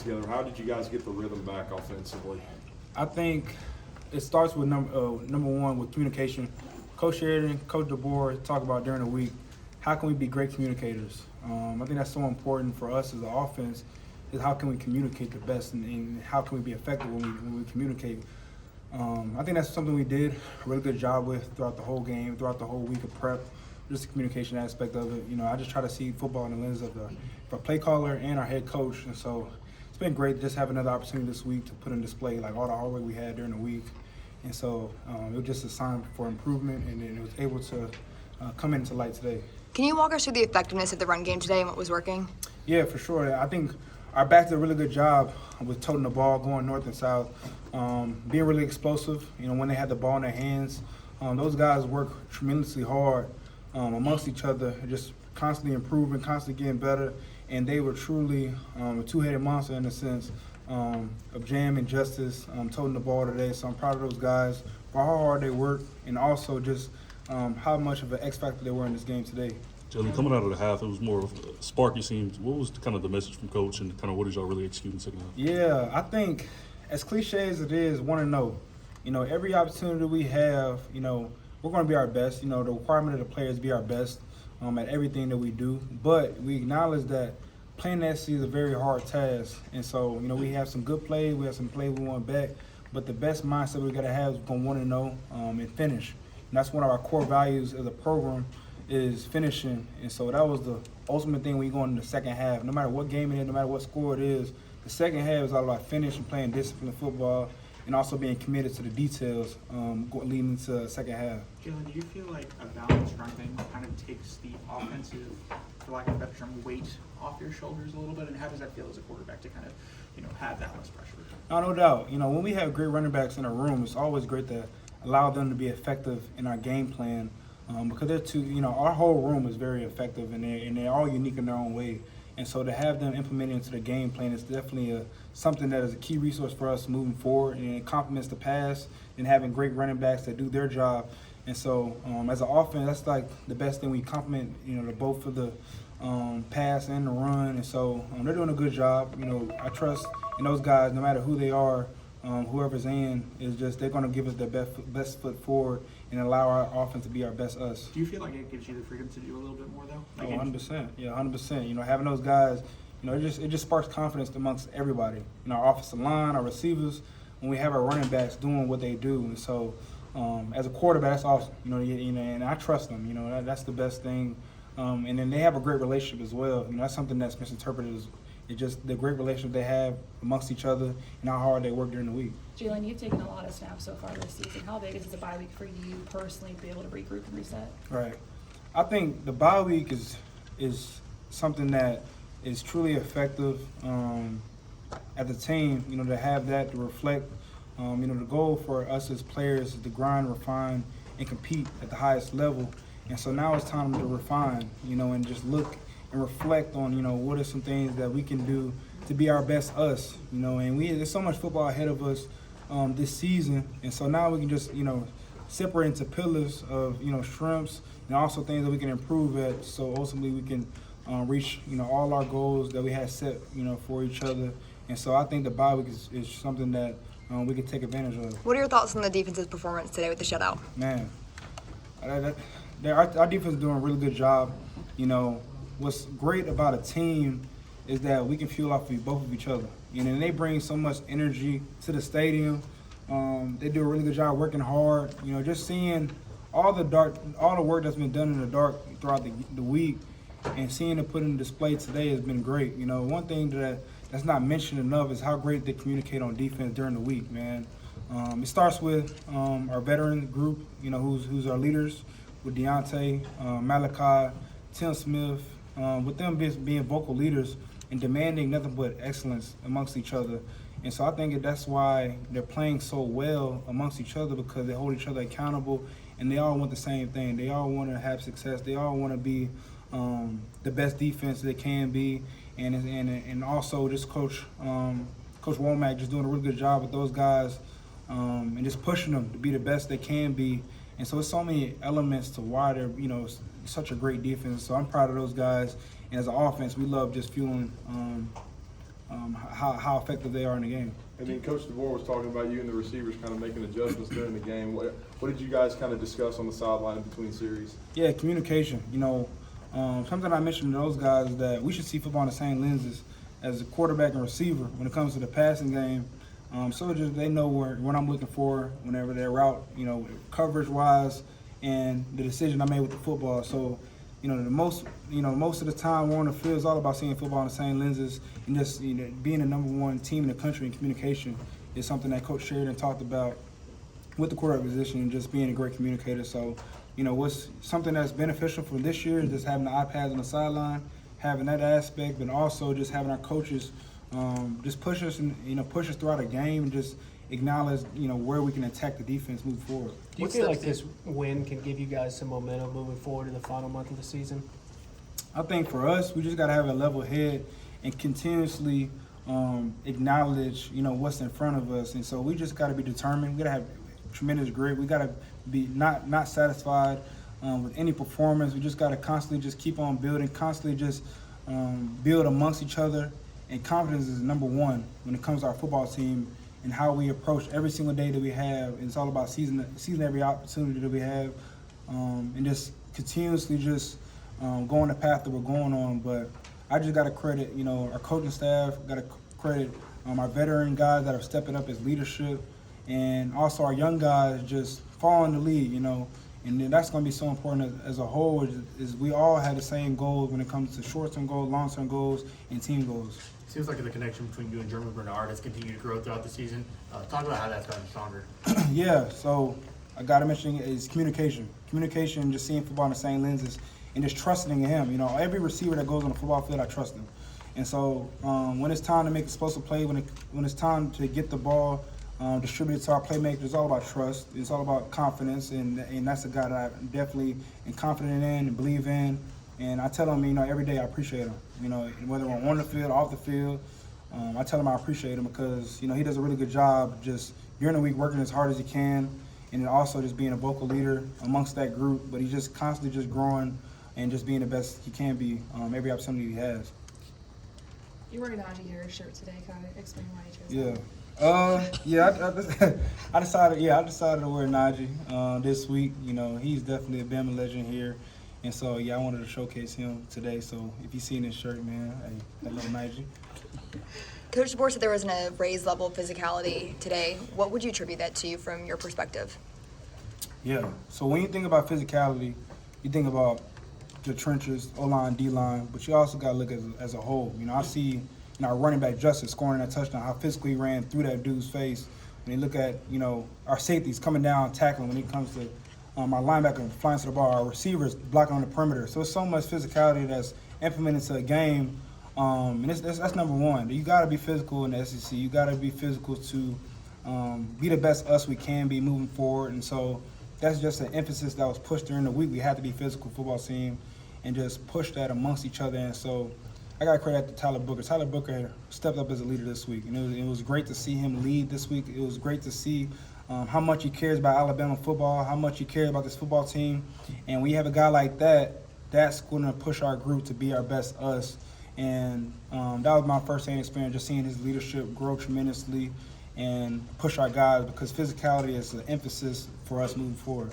together. How did you guys get the rhythm back offensively? I think it starts with number one with communication. Coach Sheridan, Coach DeBoer talk about during the week, how can we be great communicators? I think that's so important for us as an offense, is how can we communicate the best and how can we be effective when we communicate. I think that's something we did a really good job with throughout the whole game, throughout the whole week of prep, just the communication aspect of it. You know, I just try to see football in the lens of our play caller and our head coach, and so it's been great to just have another opportunity this week to put on display like all the hard work we had during the week. And so it was just a sign for improvement, and then it was able to come into light today. Can you walk us through the effectiveness of the run game today and what was working? Yeah, for sure. I think our backs did a really good job with toting the ball, going north and south, being really explosive. You know, when they had the ball in their hands, those guys work tremendously hard amongst each other, just constantly improving, constantly getting better. And they were truly a two-headed monster in the sense of jam and justice, toting the ball today. So I'm proud of those guys for how hard they work and also just how much of an X factor they were in this game today. Jalen, coming out of the half, it was more of a sparky seems. What was kind of the message from Coach, and kind of what did y'all really execute in the second half? Yeah, I think as cliche as it is, 1-0. You know, every opportunity we have, you know, we're going to be our best. You know, the requirement of the players be our best at everything that we do. But we acknowledge that playing that SC is a very hard task. And so, you know, we have some good plays. We have some plays we want back. But the best mindset we got to have is going 1-0 and finish. And that's one of our core values as a program, is finishing. And so that was the ultimate thing when you go into the second half. No matter what game it is, no matter what score it is, the second half is all about finishing, playing disciplined football, and also being committed to the details leading into the second half. Jalen, do you feel like a balanced run game kind of takes the offensive, for lack of a better term, weight off your shoulders a little bit? And how does that feel as a quarterback to kind of, you know, have that less pressure? No doubt. You know, when we have great running backs in a room, it's always great to allow them to be effective in our game plan. Because they're two, you know, our whole room is very effective, and they're all unique in their own way. And so to have them implemented into the game plan is definitely something that is a key resource for us moving forward, and it complements the pass and having great running backs that do their job. And so as an offense, that's like the best thing. We complement, you know, both for the pass and the run. And so they're doing a good job. You know, I trust in those guys, no matter who they are. Whoever's in is just they're going to give us their best foot forward and allow our offense to be our best us. Do you feel like it gives you the freedom to do a little bit more though? Like 100%. Yeah, 100%. You know, having those guys, you know, it just sparks confidence amongst everybody. You know, our offensive line, our receivers, when we have our running backs doing what they do. And so, as a quarterback, that's awesome. You know, and I trust them. You know, that's the best thing. And then they have a great relationship as well. You know, that's something that's misinterpreted as it's just the great relationship they have amongst each other and how hard they work during the week. Jalen, you've taken a lot of snaps so far this season. How big is the bye week for you personally to be able to regroup and reset? Right. I think the bye week is something that is truly effective at the team, you know, to have that to reflect. You know, the goal for us as players is to grind, refine, and compete at the highest level. And so now it's time to refine, you know, and just look and reflect on, you know, what are some things that we can do to be our best us, you know, and there's so much football ahead of us this season, and so now we can just, you know, separate into pillars of, you know, strengths and also things that we can improve at, so ultimately we can reach, you know, all our goals that we had set, you know, for each other. And so I think the bye week is something that we can take advantage of. What are your thoughts on the defense's performance today with the shutout? Man, our defense is doing a really good job. You know, what's great about a team is that we can fuel off of both of each other. You know, and they bring so much energy to the stadium. They do a really good job working hard. You know, just seeing all the work that's been done in the dark throughout the week, and seeing it put in display today has been great. You know, one thing that's not mentioned enough is how great they communicate on defense during the week, man. It starts with our veteran group, you know, who's our leaders, with Deontay, Malachi, Tim Smith, with them being vocal leaders and demanding nothing but excellence amongst each other. And so I think that's why they're playing so well amongst each other, because they hold each other accountable and they all want the same thing. They all want to have success. They all want to be the best defense they can be. And also just Coach Womack just doing a really good job with those guys and just pushing them to be the best they can be. And so it's so many elements to why they're, you know, such a great defense. So I'm proud of those guys. And as an offense, we love just fueling how effective they are in the game. And then Coach DeVore was talking about you and the receivers kind of making adjustments during the game. What did you guys kind of discuss on the sideline in between series? Yeah, communication. Something I mentioned to those guys is that we should see football in the same lenses as a quarterback and receiver when it comes to the passing game. So just they know what I'm looking for whenever they're out, coverage-wise, and the decision I made with the football. So, most of the time we're on the field is all about seeing football in the same lenses, and just being the #1 team in the country in communication is something that Coach Sheridan talked about with the quarterback position, and just being a great communicator. So, what's something that's beneficial for this year is just having the iPads on the sideline, having that aspect, but also just having our coaches just push us and push us throughout a game and just acknowledge where we can attack the defense moving forward. Do you feel like this win can give you guys some momentum moving forward in the final month of the season? I think for us, we just got to have a level head and continuously acknowledge what's in front of us, and so we just got to be determined. We got to have tremendous grit. We got to be not satisfied with any performance. We just got to constantly just keep on building, constantly just build amongst each other. And confidence is #1 when it comes to our football team and how we approach every single day that we have. And it's all about seizing every opportunity that we have, and just continuously just going the path that we're going on. But I just got to credit, our coaching staff, got to credit our veteran guys that are stepping up as leadership, and also our young guys just following the lead, And then that's going to be so important as a whole is we all have the same goals when it comes to short-term goals, long-term goals, and team goals. Seems like the connection between you and Jeremy Bernard has continued to grow throughout the season. Talk about how that's gotten stronger. Yeah, so I got to mention is communication. Communication, just seeing football in the same lenses, and just trusting in him. Every receiver that goes on the football field, I trust him. And so when it's time to make explosive play, when it's time to get the ball distributed to our playmakers, it's all about trust. It's all about confidence, and that's a guy that I definitely am confident in and believe in. And I tell him, every day I appreciate him. Whether I'm on the field, off the field, I tell him I appreciate him because, he does a really good job just during the week working as hard as he can, and then also just being a vocal leader amongst that group. But he's just constantly just growing and just being the best he can be every opportunity he has. You're wearing Najee Harris shirt today. Kind of explain why you chose that. I decided to wear Najee this week. He's definitely a Bama legend here. And so, I wanted to showcase him today. So if you see this shirt, man, hey, hello, Najee. Coach DeBoer said there wasn't a raised level of physicality today. What would you attribute that to from your perspective? Yeah. So when you think about physicality, you think about the trenches, O-line, D-line, but you also got to look as a whole. I see our running back Justice scoring that touchdown, how physically he ran through that dude's face. When you look at, our safeties coming down, tackling when it comes to our linebacker flying to the ball, our receivers blocking on the perimeter. So it's so much physicality that's implemented to a game, and that's #1. You got to be physical in the SEC. You got to be physical to be the best us we can be moving forward. And so that's just an emphasis that was pushed during the week. We had to be physical football team and just push that amongst each other. And so I got to credit to Tyler Booker. Tyler Booker stepped up as a leader this week, and it was great to see him lead this week. It was great to see how much he cares about Alabama football, how much he cares about this football team. And when you have a guy like that, that's going to push our group to be our best us. And that was my first-hand experience, just seeing his leadership grow tremendously and push our guys, because physicality is an emphasis for us moving forward.